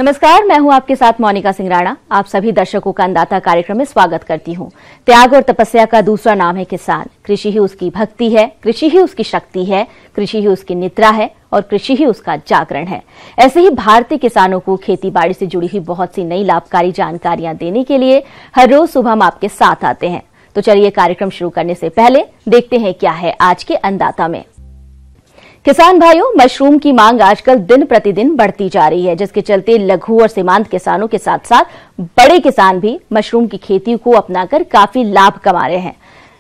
नमस्कार, मैं हूं आपके साथ मोनिका सिंह राणा। आप सभी दर्शकों का अन्नदाता कार्यक्रम में स्वागत करती हूं। त्याग और तपस्या का दूसरा नाम है किसान। कृषि ही उसकी भक्ति है, कृषि ही उसकी शक्ति है, कृषि ही उसकी निद्रा है और कृषि ही उसका जागरण है। ऐसे ही भारतीय किसानों को खेती बाड़ी से जुड़ी हुई बहुत सी नई लाभकारी जानकारियां देने के लिए हर रोज सुबह हम आपके साथ आते हैं। तो चलिए कार्यक्रम शुरू करने से पहले देखते हैं क्या है आज के अन्नदाता में। किसान भाइयों, मशरूम की मांग आजकल दिन प्रतिदिन बढ़ती जा रही है, जिसके चलते लघु और सीमांत किसानों के साथ साथ बड़े किसान भी मशरूम की खेती को अपनाकर काफी लाभ कमा रहे हैं।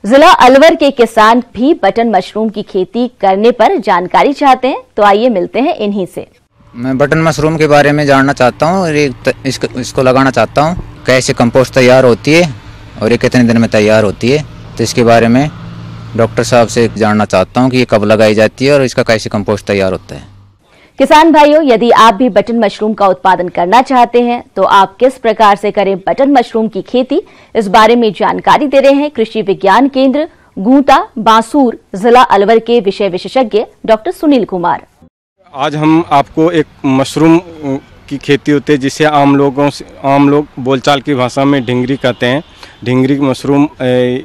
जिला अलवर के किसान भी बटन मशरूम की खेती करने पर जानकारी चाहते हैं, तो आइए मिलते हैं इन्हीं से। मैं बटन मशरूम के बारे में जानना चाहता हूँ और इसको लगाना चाहता हूँ। कैसे कंपोस्ट तैयार होती है और ये कितने दिन में तैयार होती है, तो इसके बारे में डॉक्टर साहब से जानना चाहता हूँ कि ये कब लगाई जाती है और इसका कैसे कंपोस्ट तैयार होता है। किसान भाइयों, यदि आप भी बटन मशरूम का उत्पादन करना चाहते हैं तो आप किस प्रकार से करें बटन मशरूम की खेती, इस बारे में जानकारी दे रहे हैं कृषि विज्ञान केंद्र गूंता बांसूर जिला अलवर के विषय विशेषज्ञ डॉक्टर सुनील कुमार। आज हम आपको एक मशरूम की खेती होती है जिसे आम लोग बोलचाल की भाषा में ढिंगरी कहते हैं। ढिंगरी मशरूम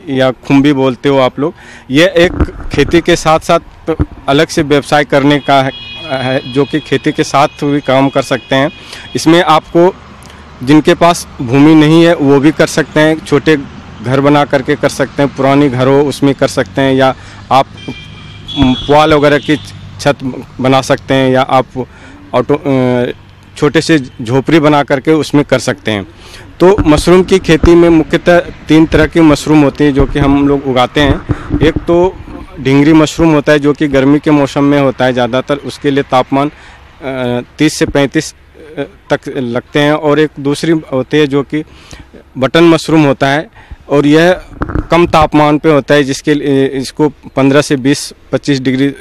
या खुम्बी बोलते हो आप लोग। ये एक खेती के साथ साथ अलग से व्यवसाय करने का है जो कि खेती के साथ भी काम कर सकते हैं। इसमें आपको जिनके पास भूमि नहीं है वो भी कर सकते हैं, छोटे घर बना करके कर सकते हैं, पुरानी घर हो उसमें कर सकते हैं, या आप पुआल वगैरह की छत बना सकते हैं, या आप छोटे से झोपड़ी बना करके उसमें कर सकते हैं। तो मशरूम की खेती में मुख्यतः 3 तरह की मशरूम होती है जो कि हम लोग उगाते हैं। एक तो ढिंगरी मशरूम होता है जो कि गर्मी के मौसम में होता है ज़्यादातर, उसके लिए तापमान 30 से 35 तक लगते हैं। और एक दूसरी होती है जो कि बटन मशरूम होता है और यह कम तापमान पे होता है, जिसके इसको 15 से 20-25 डिग्री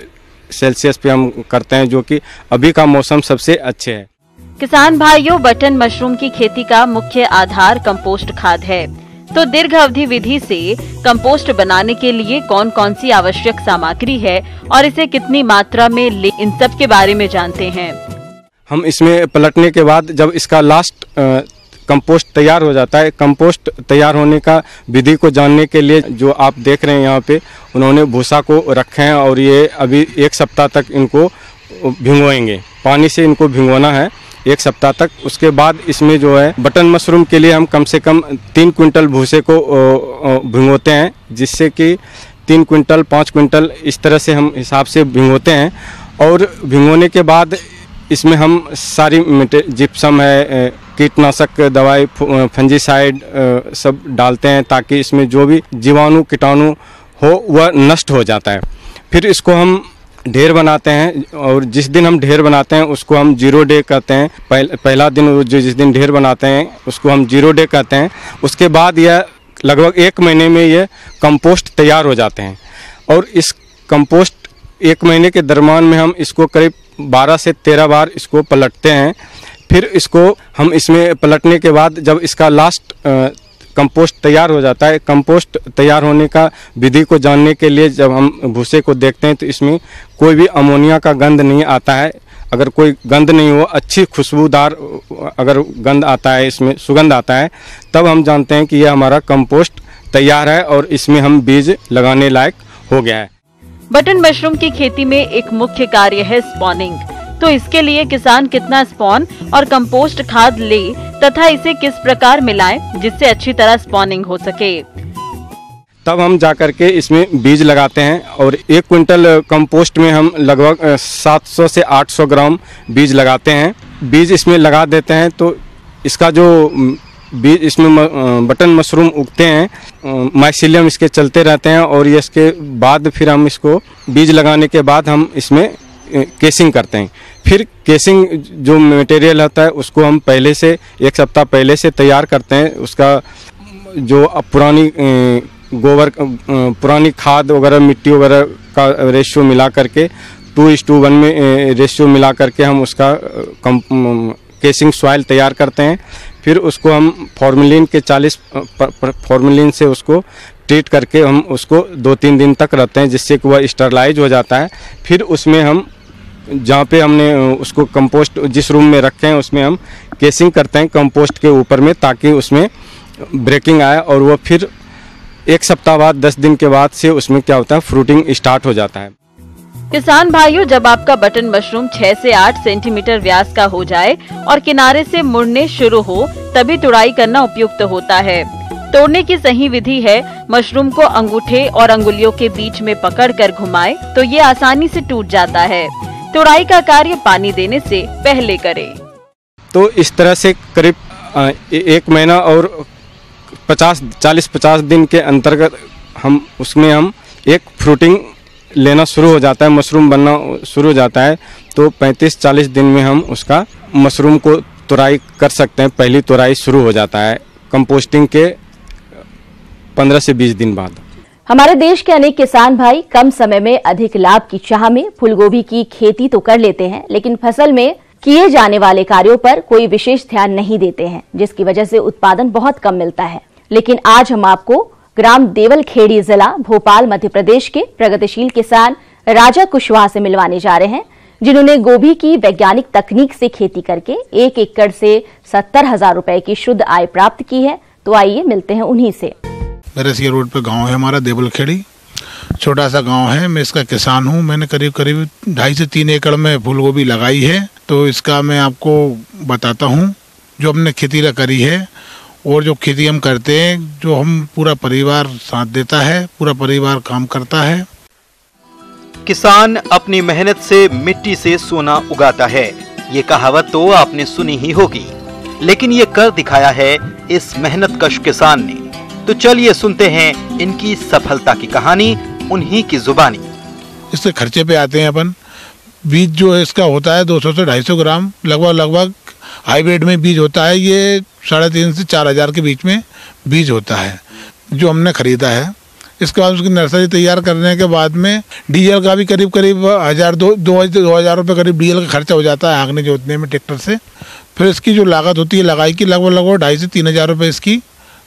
सेल्सियस पे हम करते हैं, जो कि अभी का मौसम सबसे अच्छे है। किसान भाइयों, बटन मशरूम की खेती का मुख्य आधार कंपोस्ट खाद है। तो दीर्घ अवधि विधि से कंपोस्ट बनाने के लिए कौन कौन सी आवश्यक सामग्री है और इसे कितनी मात्रा में ले, इन सब के बारे में जानते हैं। हम इसमें पलटने के बाद जब इसका लास्ट कंपोस्ट तैयार हो जाता है, कंपोस्ट तैयार होने का विधि को जानने के लिए जो आप देख रहे हैं यहाँ पे, उन्होंने भूसा को रखे हैं और ये अभी 1 सप्ताह तक इनको भिगोएंगे। पानी से इनको भिगोना है 1 सप्ताह तक। उसके बाद इसमें जो है बटन मशरूम के लिए हम कम से कम 3 क्विंटल भूसे को भिगोते हैं, जिससे कि 3 क्विंटल 5 क्विंटल इस तरह से हम हिसाब से भिगोते हैं। और भिगोने के बाद इसमें हम सारी जिप्सम है, कीटनाशक दवाई, फंजीसाइड सब डालते हैं ताकि इसमें जो भी जीवाणु कीटाणु हो वह नष्ट हो जाता है। फिर इसको हम ढेर बनाते हैं और जिस दिन हम ढेर बनाते हैं उसको हम 0 डे कहते हैं। पहला दिन जिस दिन ढेर बनाते हैं उसको हम 0 डे कहते हैं। उसके बाद यह लगभग 1 महीने में ये कंपोस्ट तैयार हो जाते हैं और इस कंपोस्ट 1 महीने के दरम्यान में हम इसको करीब 12 से 13 बार इसको पलटते हैं। फिर इसको हम इसमें पलटने के बाद जब इसका लास्ट कंपोस्ट तैयार हो जाता है, कंपोस्ट तैयार होने का विधि को जानने के लिए जब हम भूसे को देखते हैं तो इसमें कोई भी अमोनिया का गंध नहीं आता है। अगर कोई गंध नहीं हो, अच्छी खुशबूदार अगर गंध आता है, इसमें सुगंध आता है, तब हम जानते हैं कि यह हमारा कंपोस्ट तैयार है और इसमें हम बीज लगाने लायक हो गया है। बटन मशरूम की खेती में एक मुख्य कार्य है स्पॉनिंग। तो इसके लिए किसान कितना स्पॉन और कंपोस्ट खाद ले तथा इसे किस प्रकार मिलाएं जिससे अच्छी तरह स्पॉनिंग हो सके, तब हम जाकर के इसमें बीज लगाते हैं। और 1 क्विंटल कंपोस्ट में हम लगभग 700 से 800 ग्राम बीज लगाते हैं। बीज इसमें लगा देते हैं तो इसका जो बीज इसमें बटन मशरूम उगते हैं, माइसीलियम इसके चलते रहते हैं। और ये इसके बाद फिर हम इसको बीज लगाने के बाद हम इसमें केसिंग करते हैं। फिर केसिंग जो मटेरियल होता है उसको हम पहले से 1 सप्ताह पहले से तैयार करते हैं। उसका जो पुरानी गोबर, पुरानी खाद वगैरह, मिट्टी वगैरह का रेशियो मिला करके 2:1 में रेशियो मिला करके हम उसका केसिंग सॉइल तैयार करते हैं। फिर उसको हम फॉर्मेलिन के 40 फॉर्मेलिन से उसको ट्रीट करके हम उसको 2-3 दिन तक रखते हैं, जिससे कि वह स्टरलाइज हो जाता है। फिर उसमें हम जहाँ पे हमने उसको कंपोस्ट जिस रूम में रखे हैं उसमें हम केसिंग करते हैं कंपोस्ट के ऊपर में, ताकि उसमें ब्रेकिंग आए और वो फिर 1 सप्ताह बाद 10 दिन के बाद से उसमें क्या होता है, फ्रूटिंग स्टार्ट हो जाता है। किसान भाइयों, जब आपका बटन मशरूम 6 से 8 सेंटीमीटर व्यास का हो जाए और किनारे से मुड़ने शुरू हो, तभी तुड़ाई करना उपयुक्त होता है। तोड़ने की सही विधि है, मशरूम को अंगूठे और अंगुलियों के बीच में पकड़कर घुमाएं तो ये आसानी से टूट जाता है। तुड़ाई का कार्य पानी देने से पहले करें। तो इस तरह से करीब 1 महीना और 40-50 दिन के अंतर्गत हम एक फ्रूटिंग लेना शुरू हो जाता है, मशरूम बनना शुरू हो जाता है। तो 35-40 दिन में हम उसका मशरूम को तुड़ाई कर सकते हैं। पहली तुड़ाई शुरू हो जाता है कंपोस्टिंग के 15 से 20 दिन बाद। हमारे देश के अनेक किसान भाई कम समय में अधिक लाभ की चाह में फूलगोभी की खेती तो कर लेते हैं, लेकिन फसल में किए जाने वाले कार्यों पर कोई विशेष ध्यान नहीं देते हैं, जिसकी वजह से उत्पादन बहुत कम मिलता है। लेकिन आज हम आपको ग्राम देवलखेड़ी, जिला भोपाल, मध्य प्रदेश के प्रगतिशील किसान राजा कुशवाहा से मिलवाने जा रहे हैं, जिन्होंने गोभी की वैज्ञानिक तकनीक से खेती करके 1 एकड़ से 70,000 रुपए की शुद्ध आय प्राप्त की है। तो आइए मिलते हैं उन्हीं से। नरसिया रोड पे गांव है हमारा देवलखेड़ी, छोटा सा गांव है। मैं इसका किसान हूं। मैंने करीब 2.5 से 3 एकड़ में फूलगोभी लगाई है। तो इसका मैं आपको बताता हूं जो हमने खेती करी है और जो खेती हम करते हैं, जो हम पूरा परिवार साथ देता है, पूरा परिवार काम करता है। किसान अपनी मेहनत से मिट्टी से सोना उगाता है, ये कहावत तो आपने सुनी ही होगी, लेकिन ये कर दिखाया है इस मेहनतकश किसान ने। तो चलिए सुनते हैं इनकी सफलता की कहानी उन्हीं की जुबानी। इसके खर्चे पे आते हैं अपन। बीज जो है इसका होता है 200 से 250 ग्राम लगभग हाइब्रिड में बीज होता है। ये 3,500 से 4,000 के बीच में बीज होता है जो हमने खरीदा है। इसके बाद उसकी नर्सरी तैयार करने के बाद में डीजल का भी करीब 2,000 रुपये करीब डीजल का खर्चा हो जाता है आगने जोतने में ट्रैक्टर से। फिर इसकी जो लागत होती है लगाई की लगभग 2,500 से 3,000 रुपये इसकी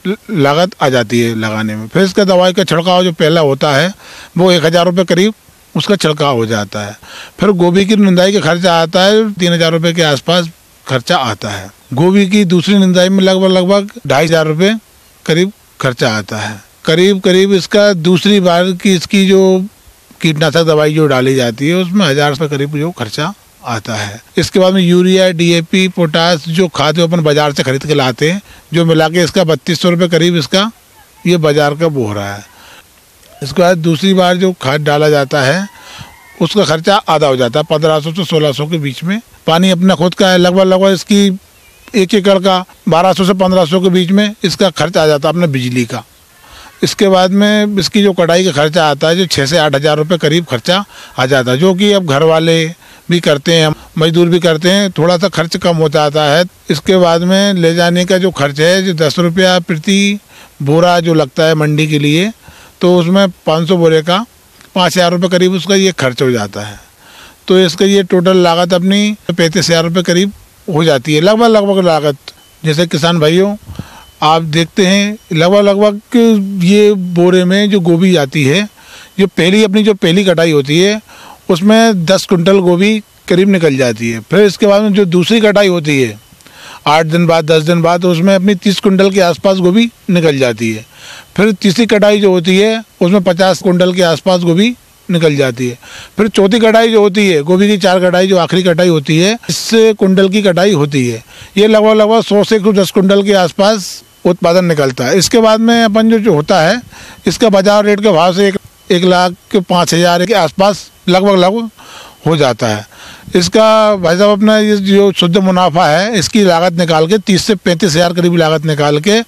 लागत आ जाती है लगाने में। फिर इसका दवाई का छिड़काव जो पहला होता है वो 1,000 रुपये करीब उसका छिड़काव हो जाता है। फिर गोभी की निंदाई का खर्चा आता है 3,000 रुपये के आसपास खर्चा आता है। गोभी की दूसरी निंदाई में लगभग 2,500 रुपये करीब खर्चा आता है। करीब इसका दूसरी बार की इसकी जो कीटनाशक दवाई जो डाली जाती है उसमें 1,000 रुपये करीब जो खर्चा आता है। इसके बाद में यूरिया, DAP, पोटास जो खाद अपन बाजार से खरीद के लाते हैं, जो मिला के इसका 3,200 रुपये करीब इसका ये बाजार का वो हो रहा है। इसके बाद दूसरी बार जो खाद डाला जाता है उसका खर्चा आधा हो जाता है, 1,500 से 1,600 के बीच में। पानी अपना खुद का है, लगभग इसकी 1 एकड़ का 1,200 से 1,500 के बीच में इसका खर्चा आ जाता है अपना बिजली का। इसके बाद में इसकी जो कटाई का खर्चा आता है जो 6 से 8,000 रुपये करीब खर्चा आ जाता है, जो कि अब घर वाले भी करते हैं, मजदूर भी करते हैं, थोड़ा सा खर्च कम हो जाता है। इसके बाद में ले जाने का जो खर्च है जो 10 रुपया प्रति बोरा जो लगता है मंडी के लिए, तो उसमें 500 बोरे का 5,000 रुपये करीब उसका ये खर्च हो जाता है। तो इसका ये टोटल लागत अपनी 35,000 रुपये करीब हो जाती है लगभग लागत। जैसे किसान भाइयों आप देखते हैं लगभग ये बोरे में जो गोभी आती है, जो पहली कटाई होती है उसमें 10 कुंटल गोभी करीब निकल जाती है। फिर इसके बाद में जो दूसरी कटाई होती है 8 दिन बाद 10 दिन बाद, तो उसमें अपनी 30 कुंटल के आसपास गोभी निकल जाती है। फिर तीसरी कटाई जो होती है उसमें 50 कुंटल के आसपास गोभी निकल जाती है। फिर चौथी कटाई जो होती है गोभी की 4 कटाई जो आखिरी कटाई होती है, इससे कुंटल की कटाई होती है। ये लगभग 100 से 10 कुंटल के आसपास उत्पादन निकलता है। इसके बाद में अपन जो होता है इसका बाजार रेट के भाव से 1,05,000 के आसपास लगभग हो जाता है। इसका भाई साहब अपना ये जो शुद्ध मुनाफा है इसकी लागत निकाल के 30 से 35,000 करीब लागत निकाल के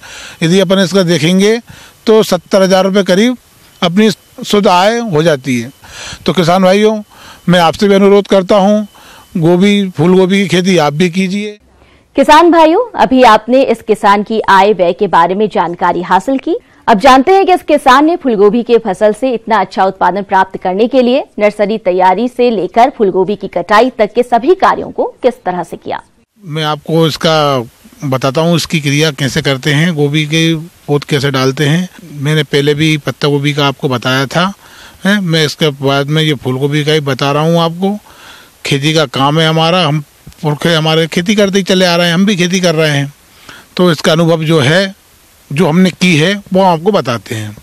यदि अपन इसका देखेंगे तो 70,000 रुपये करीब अपनी शुद्ध आय हो जाती है। तो किसान भाइयों मैं आपसे भी अनुरोध करता हूँ फूल गोभी की खेती आप भी कीजिए। किसान भाइयों, अभी आपने इस किसान की आय व्यय के बारे में जानकारी हासिल की। अब जानते हैं कि इस किसान ने फूलगोभी के फसल से इतना अच्छा उत्पादन प्राप्त करने के लिए नर्सरी तैयारी से लेकर फूलगोभी की कटाई तक के सभी कार्यों को किस तरह से किया। मैं आपको इसका बताता हूँ इसकी क्रिया कैसे करते हैं, गोभी के पौध कैसे डालते हैं। मैंने पहले भी पत्ता गोभी का आपको बताया था, मैं इसके बाद में ये फूलगोभी का ही बता रहा हूँ आपको। खेती का काम है हमारा, हम पुरखे हमारे खेती करते ही चले आ रहे हैं, हम भी खेती कर रहे हैं। तो इसका अनुभव जो है, जो हमने की है, वो आपको बताते हैं।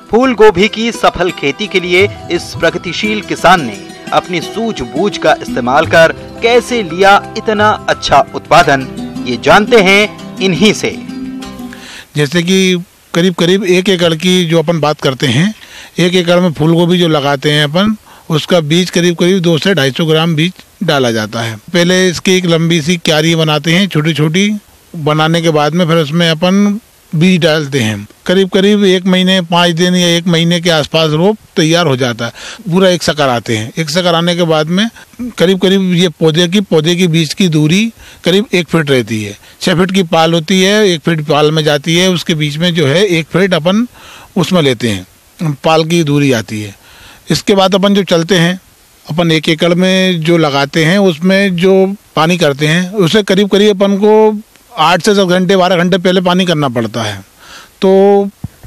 फूल गोभी की सफल खेती के लिए इस प्रगतिशील किसान ने अपनी सूझबूझ का इस्तेमाल कर कैसे लिया इतना अच्छा उत्पादन, ये जानते हैं इन्हीं से। जैसे कि करीब करीब 1 एकड़ की जो अपन बात करते हैं, 1 एकड़ में फूल गोभी जो लगाते हैं अपन, उसका बीज करीब करीब 200 से 250 ग्राम बीज डाला जाता है। पहले इसकी एक लंबी सी क्यारी बनाते हैं, छोटी छोटी बनाने के बाद में फिर उसमें अपन बीज डालते हैं। करीब करीब 1 महीने 5 दिन या 1 महीने के आसपास रोप तैयार हो जाता है। पूरा एक सकर आते हैं। एक सकर आने के बाद में करीब करीब ये पौधे की बीज की दूरी करीब 1 फीट रहती है। 6 फीट की पाल होती है, 1 फीट पाल में जाती है, उसके बीच में जो है 1 फीट अपन उसमें लेते हैं, पाल की दूरी आती है। इसके बाद अपन जो चलते हैं, अपन 1 एकड़ में जो लगाते हैं उसमें जो पानी करते हैं उसे करीब करीब अपन को 8 से 10 घंटे 12 घंटे पहले पानी करना पड़ता है। तो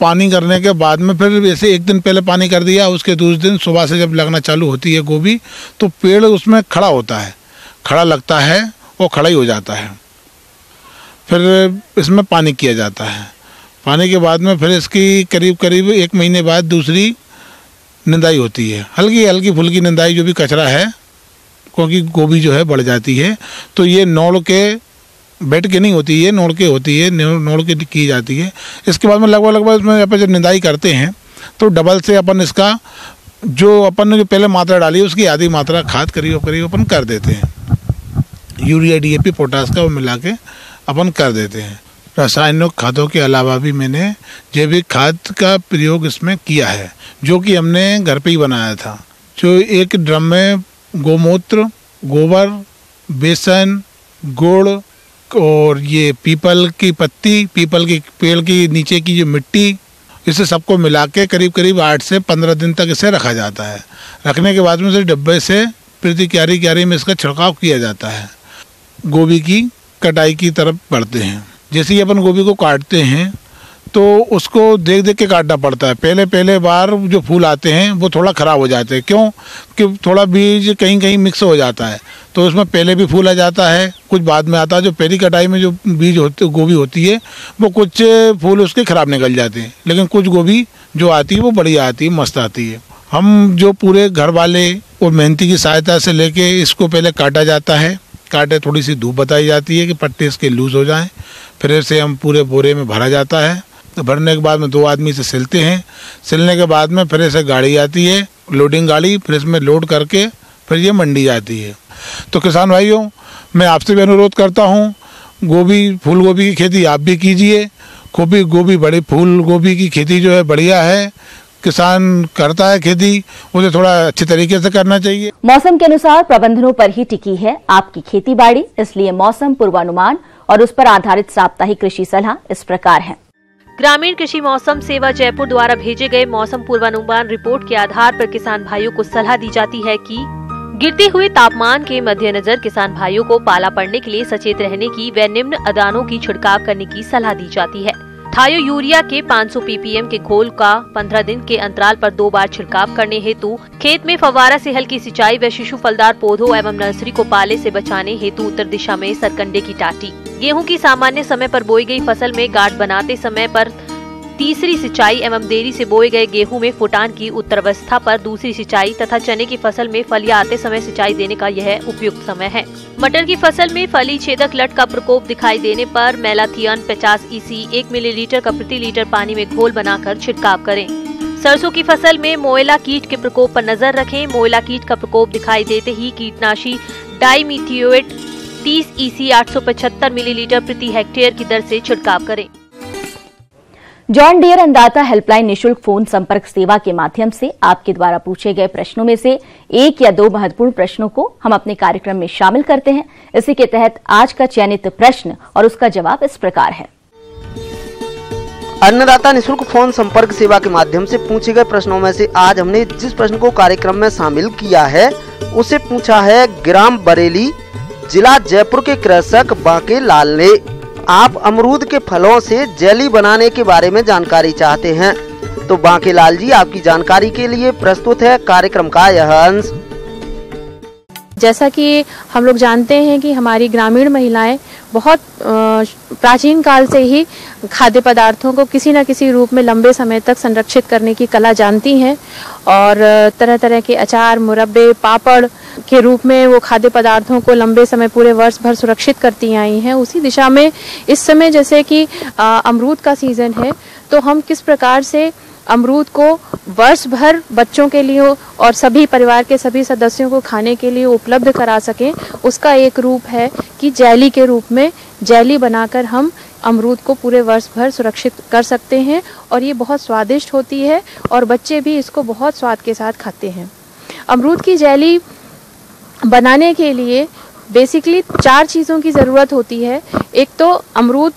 पानी करने के बाद में फिर ऐसे 1 दिन पहले पानी कर दिया, उसके दूसरे दिन सुबह से जब लगना चालू होती है गोभी, तो पेड़ उसमें खड़ा होता है, खड़ा लगता है, वो खड़ा ही हो जाता है। फिर इसमें पानी किया जाता है। पानी के बाद में फिर इसकी करीब करीब 1 महीने बाद दूसरी निंदाई होती है, हल्की हल्की फुल्की निंदाई, जो भी कचरा है, क्योंकि गोभी जो है बढ़ जाती है। तो ये नोड़ के बैठ के नहीं होती है, नोड़ के होती है, नोड़ के की जाती है। इसके बाद में लगभग इसमें अपन जब निंदाई करते हैं तो डबल से अपन इसका जो अपन ने जो पहले मात्रा डाली उसकी आधी मात्रा खाद करीब अपन कर देते हैं। यूरिया DAP पोटास का वो मिला के अपन कर देते हैं। रासायनिक खादों के अलावा भी मैंने जैविक खाद का प्रयोग इसमें किया है, जो कि हमने घर पे ही बनाया था। जो एक ड्रम में गोमूत्र, गोबर, बेसन, गुड़ और ये पीपल की पत्ती, पीपल की पेड़ की नीचे की जो मिट्टी, इसे सबको मिला के करीब करीब 8 से 15 दिन तक इसे रखा जाता है। रखने के बाद में इसे डब्बे से प्रति क्यारी में इसका छिड़काव किया जाता है। गोभी की कटाई की तरफ बढ़ते हैं। जैसे ही अपन गोभी को काटते हैं तो उसको देख देख के काटना पड़ता है। पहले बार जो फूल आते हैं वो थोड़ा ख़राब हो जाते हैं। क्यों? कि थोड़ा बीज कहीं कहीं मिक्स हो जाता है, तो उसमें पहले भी फूल आ जाता है, कुछ बाद में आता है। जो पहली कटाई में जो बीज होते गोभी होती है वो कुछ फूल उसके ख़राब निकल जाते हैं, लेकिन कुछ गोभी जो आती है वो बढ़िया आती है, मस्त आती है। हम जो पूरे घर वाले और मेहनती की सहायता से लेके इसको पहले काटा जाता है। काटे थोड़ी सी धूप बताई जाती है कि पत्ते इसके लूज हो जाएं। फिर इसे हम पूरे बोरे में भरा जाता है। तो भरने के बाद में 2 आदमी से सिलते हैं। सिलने के बाद में फिर ऐसे गाड़ी आती है, लोडिंग गाड़ी, फिर इसमें लोड करके फिर ये मंडी जाती है। तो किसान भाइयों, मैं आपसे भी अनुरोध करता हूँ, फूल गोभी की खेती आप भी कीजिए। बड़ी फूल गोभी की खेती जो है बढ़िया है। किसान करता है खेती, उसे थोड़ा अच्छे तरीके से करना चाहिए। मौसम के अनुसार प्रबंधनों पर ही टिकी है आपकी खेती बाड़ी, इसलिए मौसम पूर्वानुमान और उस पर आधारित साप्ताहिक कृषि सलाह इस प्रकार है। ग्रामीण कृषि मौसम सेवा जयपुर द्वारा भेजे गए मौसम पूर्वानुमान रिपोर्ट के आधार पर किसान भाइयों को सलाह दी जाती है कि गिरते हुए तापमान के मद्देनजर किसान भाइयों को पाला पड़ने के लिए सचेत रहने की व निम्न अदानों की छिड़काव करने की सलाह दी जाती है। थायो यूरिया के 500 ppm के घोल का 15 दिन के अंतराल पर 2 बार छिड़काव करने हेतु खेत में फव्वारा से हल्की सिंचाई व शिशु फलदार पौधों एवं नर्सरी को पाले से बचाने हेतु उत्तर दिशा में सरकंडे की टाटी। गेहूं की सामान्य समय पर बोई गई फसल में गांठ बनाते समय पर तीसरी सिंचाई एवं देरी से बोए गए गेहूं में फुटान की उत्तरावस्था पर दूसरी सिंचाई तथा चने की फसल में फलियां आते समय सिंचाई देने का यह उपयुक्त समय है। मटर की फसल में फली छेदक लट का प्रकोप दिखाई देने पर मेलाथियन 50 EC 1 मिलीलीटर का प्रति लीटर पानी में घोल बनाकर छिड़काव करें। सरसों की फसल में मोएला कीट के प्रकोप पर नजर रखें। मोएला कीट का प्रकोप दिखाई देते ही कीटनाशी डाइमीथियोएट 30 EC 875 मिलीलीटर प्रति हेक्टेयर की दर से छिड़काव करें। जॉन डियर अन्नदाता हेल्पलाइन निशुल्क फोन संपर्क सेवा के माध्यम से आपके द्वारा पूछे गए प्रश्नों में से 1 या 2 महत्वपूर्ण प्रश्नों को हम अपने कार्यक्रम में शामिल करते हैं। इसी के तहत आज का चयनित प्रश्न और उसका जवाब इस प्रकार है। अन्नदाता निशुल्क फोन संपर्क सेवा के माध्यम से पूछे गए प्रश्नों में से आज हमने जिस प्रश्न को कार्यक्रम में शामिल किया है उसे पूछा है ग्राम बरेली, जिला जयपुर के कृषक बांके लाल ने। आप अमरूद के फलों से जेली बनाने के बारे में जानकारी चाहते हैं, तो बांके लाल जी आपकी जानकारी के लिए प्रस्तुत है कार्यक्रम का यह अंश। जैसा कि हम लोग जानते हैं कि हमारी ग्रामीण महिलाएं बहुत प्राचीन काल से ही खाद्य पदार्थों को किसी न किसी रूप में लंबे समय तक संरक्षित करने की कला जानती हैं और तरह तरह के अचार, मुरब्बे, पापड़ के रूप में वो खाद्य पदार्थों को लंबे समय पूरे वर्ष भर सुरक्षित करती आई हैं। उसी दिशा में इस समय जैसे कि अमरूद का सीज़न है, तो हम किस प्रकार से अमरूद को वर्ष भर बच्चों के लिए और सभी परिवार के सभी सदस्यों को खाने के लिए उपलब्ध करा सकें, उसका एक रूप है कि जेली के रूप में जेली बनाकर हम अमरूद को पूरे वर्ष भर सुरक्षित कर सकते हैं और ये बहुत स्वादिष्ट होती है और बच्चे भी इसको बहुत स्वाद के साथ खाते हैं। अमरूद की जेली बनाने के लिए बेसिकली 4 चीज़ों की ज़रूरत होती है। एक तो अमरूद,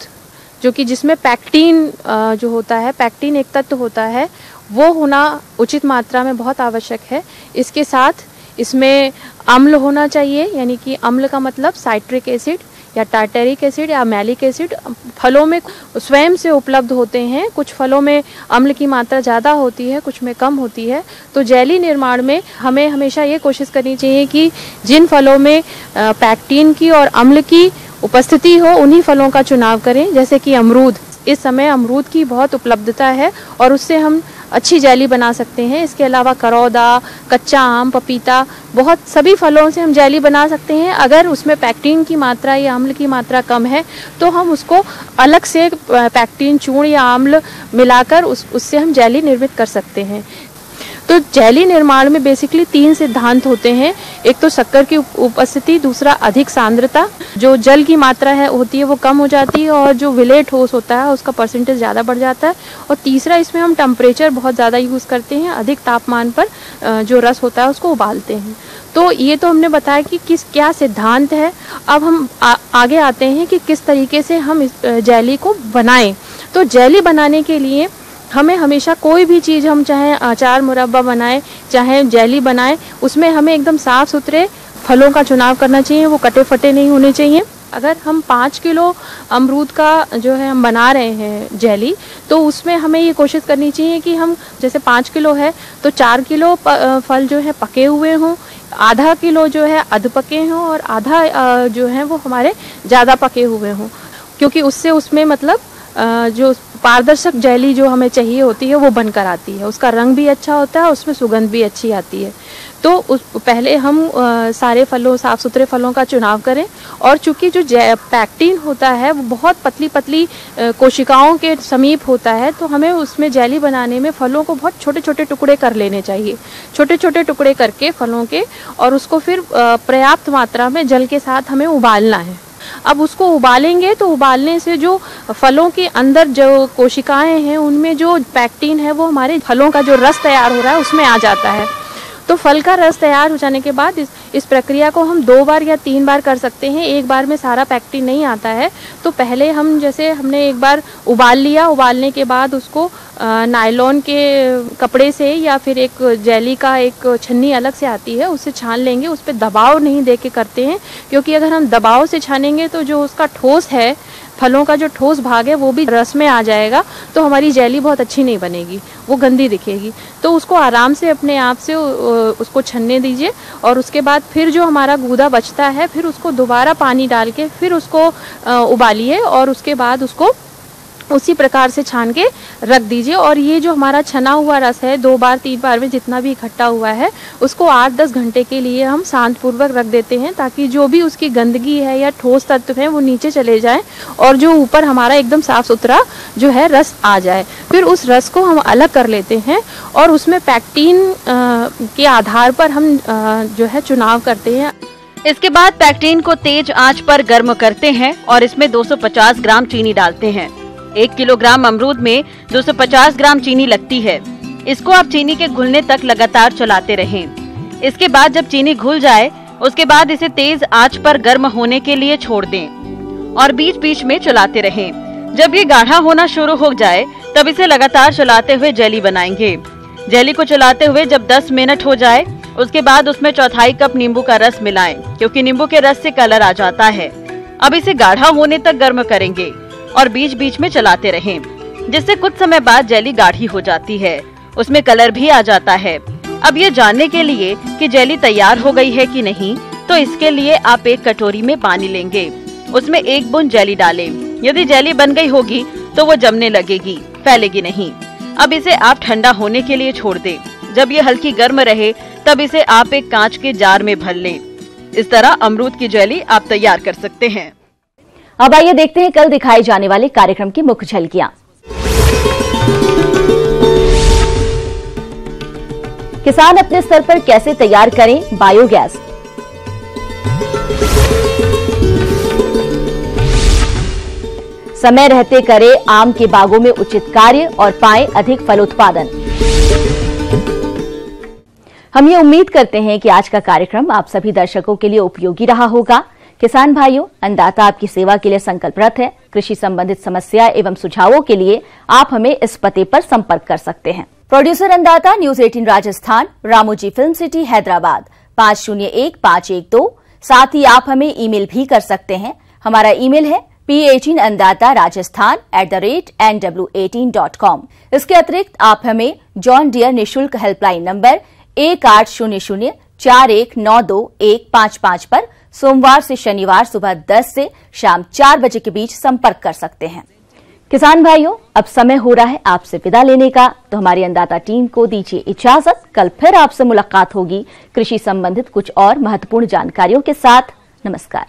जो कि जिसमें पैक्टीन जो होता है, पैक्टीन एक तत्व होता है, वो होना उचित मात्रा में बहुत आवश्यक है। इसके साथ इसमें अम्ल होना चाहिए, यानी कि अम्ल का मतलब साइट्रिक एसिड या टार्टेरिक एसिड या मैलिक एसिड फलों में स्वयं से उपलब्ध होते हैं। कुछ फलों में अम्ल की मात्रा ज़्यादा होती है, कुछ में कम होती है। तो जेली निर्माण में हमें हमेशा ये कोशिश करनी चाहिए कि जिन फलों में पैक्टीन की और अम्ल की उपस्थिति हो उन्हीं फलों का चुनाव करें। जैसे कि अमरूद, इस समय अमरूद की बहुत उपलब्धता है और उससे हम अच्छी जेली बना सकते हैं। इसके अलावा करौदा, कच्चा आम, पपीता, बहुत सभी फलों से हम जेली बना सकते हैं। अगर उसमें पैक्टीन की मात्रा या अम्ल की मात्रा कम है तो हम उसको अलग से पैक्टीन चूर्ण या अम्ल मिलाकर उससे हम जेली निर्मित कर सकते हैं। तो जेली निर्माण में बेसिकली 3 सिद्धांत होते हैं। एक तो शक्कर की उपस्थिति, दूसरा अधिक सांद्रता, जो जल की मात्रा है होती है वो कम हो जाती है और जो विलेय ठोस होता है उसका परसेंटेज ज़्यादा बढ़ जाता है। और तीसरा, इसमें हम टेम्परेचर बहुत ज़्यादा यूज़ करते हैं, अधिक तापमान पर जो रस होता है उसको उबालते हैं। तो ये तो हमने बताया कि क्या सिद्धांत है। अब हम आगे आते हैं कि किस तरीके से हम इस जेली को बनाएं। तो जेली बनाने के लिए हमें हमेशा कोई भी चीज़, हम चाहे अचार मुरब्बा बनाएं, चाहे जेली बनाएं, उसमें हमें एकदम साफ़ सुथरे फलों का चुनाव करना चाहिए, वो कटे फटे नहीं होने चाहिए। अगर हम 5 किलो अमरूद का जो है हम बना रहे हैं जेली, तो उसमें हमें ये कोशिश करनी चाहिए कि हम जैसे 5 किलो है तो 4 किलो फल जो है पके हुए हों, आधा किलो जो है अध पके हों और आधा जो है वो हमारे ज़्यादा पके हुए हों, क्योंकि उससे उसमें मतलब जो पारदर्शक जेली जो हमें चाहिए होती है वो बनकर आती है। उसका रंग भी अच्छा होता है, उसमें सुगंध भी अच्छी आती है। तो पहले हम सारे फलों, साफ़ सुथरे फलों का चुनाव करें। और चूंकि जो पैक्टीन होता है वो बहुत पतली पतली कोशिकाओं के समीप होता है, तो हमें उसमें जेली बनाने में फलों को बहुत छोटे छोटे टुकड़े कर लेने चाहिए। छोटे छोटे टुकड़े करके फलों के, और उसको फिर पर्याप्त मात्रा में जल के साथ हमें उबालना है। अब उसको उबालेंगे तो उबालने से जो फलों के अंदर जो कोशिकाएं हैं उनमें जो पैक्टीन है वो हमारे फलों का जो रस तैयार हो रहा है उसमें आ जाता है। तो फल का रस तैयार हो जाने के बाद इस प्रक्रिया को हम 2 बार या 3 बार कर सकते हैं। एक बार में सारा पैक्टीन नहीं आता है, तो पहले हम जैसे हमने एक बार उबाल लिया, उबालने के बाद उसको नायलॉन के कपड़े से या फिर एक जेली का एक छन्नी अलग से आती है उससे छान लेंगे। उस पर दबाव नहीं दे के करते हैं, क्योंकि अगर हम दबाव से छानेंगे तो जो उसका ठोस है, फलों का जो ठोस भाग है वो भी रस में आ जाएगा, तो हमारी जेली बहुत अच्छी नहीं बनेगी, वो गंदी दिखेगी। तो उसको आराम से अपने आप से उसको छन्ने दीजिए और उसके बाद फिर जो हमारा गूदा बचता है फिर उसको दोबारा पानी डाल के फिर उसको उबालिए और उसके बाद उसको उसी प्रकार से छान के रख दीजिए। और ये जो हमारा छना हुआ रस है 2 बार 3 बार में जितना भी इकट्ठा हुआ है उसको 8-10 घंटे के लिए हम शांतपूर्वक रख देते हैं, ताकि जो भी उसकी गंदगी है या ठोस तत्व है वो नीचे चले जाए और जो ऊपर हमारा एकदम साफ सुथरा जो है रस आ जाए। फिर उस रस को हम अलग कर लेते हैं और उसमें पैक्टीन के आधार पर हम जो है चुनाव करते हैं। इसके बाद पैक्टीन को तेज आंच पर गर्म करते हैं और इसमें 250 ग्राम चीनी डालते हैं। 1 किलोग्राम अमरूद में 250 ग्राम चीनी लगती है। इसको आप चीनी के घुलने तक लगातार चलाते रहें। इसके बाद जब चीनी घुल जाए उसके बाद इसे तेज आंच पर गर्म होने के लिए छोड़ दें और बीच बीच में चलाते रहें। जब ये गाढ़ा होना शुरू हो जाए तब इसे लगातार चलाते हुए जेली बनाएंगे। जेली को चलाते हुए जब 10 मिनट हो जाए उसके बाद उसमें 1/4 कप नींबू का रस मिलाएं, क्योंकि नींबू के रस से कलर आ जाता है। अब इसे गाढ़ा होने तक गर्म करेंगे और बीच बीच में चलाते रहें, जिससे कुछ समय बाद जेली गाढ़ी हो जाती है, उसमें कलर भी आ जाता है। अब ये जानने के लिए कि जेली तैयार हो गई है कि नहीं, तो तो इसके लिए आप एक कटोरी में पानी लेंगे, उसमें 1 बूंद जेली डालें। यदि जेली बन गई होगी तो वो जमने लगेगी, फैलेगी नहीं। अब इसे आप ठंडा होने के लिए छोड़ दें। जब ये हल्की गर्म रहे तब इसे आप एक कांच के जार में भर लें। इस तरह अमरूद की जेली आप तैयार कर सकते हैं। अब आइए देखते हैं कल दिखाए जाने वाले कार्यक्रम की मुख्य झलकियां। किसान अपने स्तर पर कैसे तैयार करें बायोगैस। समय रहते करें आम के बागों में उचित कार्य और पाएं अधिक फलोत्पादन। हम ये उम्मीद करते हैं कि आज का कार्यक्रम आप सभी दर्शकों के लिए उपयोगी रहा होगा। किसान भाइयों, अन्नदाता आपकी सेवा के लिए संकल्परत है। कृषि संबंधित समस्या एवं सुझावों के लिए आप हमें इस पते पर संपर्क कर सकते हैं। प्रोड्यूसर अन्नदाता, news 18 Rajasthan, Ramoji film city, Hyderabad 501512। साथ ही आप हमें ईमेल भी कर सकते हैं। हमारा ईमेल है p18andatarajasthan@nw18.com। इसके अतिरिक्त आप हमें जॉन डियर निःशुल्क हेल्पलाइन नंबर 180041921555 पर सोमवार से शनिवार सुबह 10 से शाम 4 बजे के बीच संपर्क कर सकते हैं। किसान भाइयों, अब समय हो रहा है आपसे विदा लेने का, तो हमारी अन्नदाता टीम को दीजिए इजाजत। कल फिर आपसे मुलाकात होगी कृषि संबंधित कुछ और महत्वपूर्ण जानकारियों के साथ। नमस्कार।